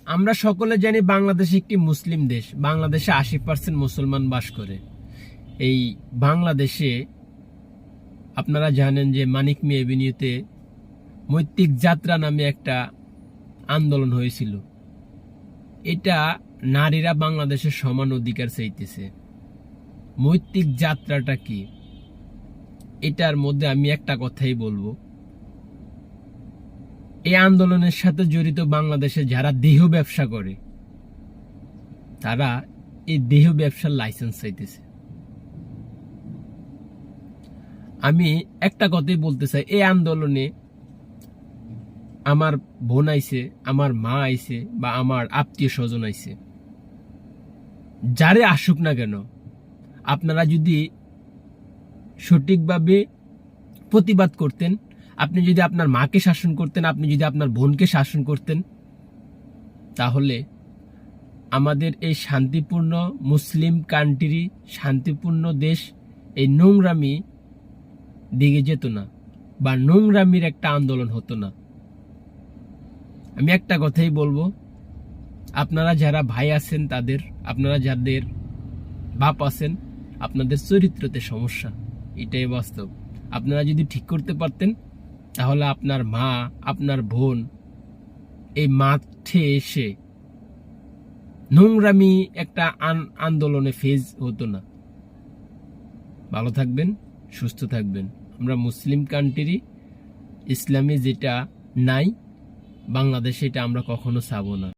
আমরা সকলে জানি বাংলাদেশ একটি মুসলিম দেশ। বাংলাদেশে 80% মুসলমান বাস করে। এই বাংলাদেশে আপনারা জানেন যে মানিক মিয়া এভিনিউতে মৈত্রিক যাত্রা নামে একটা আন্দোলন হয়েছিল। এটা নারীরা বাংলাদেশের সমান অধিকার চাইতেছে। মৈত্রিক যাত্রাটা কি? এটার মধ্যে আমি একটা কথাই বলবো, এই আন্দোলনের সাথে জড়িত বাংলাদেশে যারা দেহ ব্যবসা করে তারা এই দেহ ব্যবসার লাইসেন্স চাইতেছে। আমি একটা কথাই বলতে চাই, এই আন্দোলনে আমার বোন আইছে, আমার মা আইছে, বা আমার আত্মীয় স্বজন আইছে, যারে আসুক না কেন, আপনারা যদি সঠিকভাবে প্রতিবাদ করতেন, আপনি যদি আপনার মাকে শাসন করতেন, আপনি যদি আপনার বোনকে শাসন করতেন, তাহলে আমাদের এই শান্তিপূর্ণ মুসলিম কান্ট্রি, শান্তিপূর্ণ দেশ এই নোংরামি দিকে যেত না, বা নোংরামির একটা আন্দোলন হতো না। আমি একটা কথাই বলবো, আপনারা যারা ভাই আছেন তাদের, আপনারা যাদের বাপ আছেন, আপনাদের চরিত্রতে সমস্যা, এটাই বাস্তব। আপনারা যদি ঠিক করতে পারতেন তাহলে আপনার মা, আপনার বোন এই মাঠে এসে নোংরামি একটা আন্দোলনে ফেজ হতো না। ভালো থাকবেন, সুস্থ থাকবেন। আমরা মুসলিম কান্ট্রি, ইসলামে যেটা নাই বাংলাদেশে, এটা আমরা কখনো চাবো না।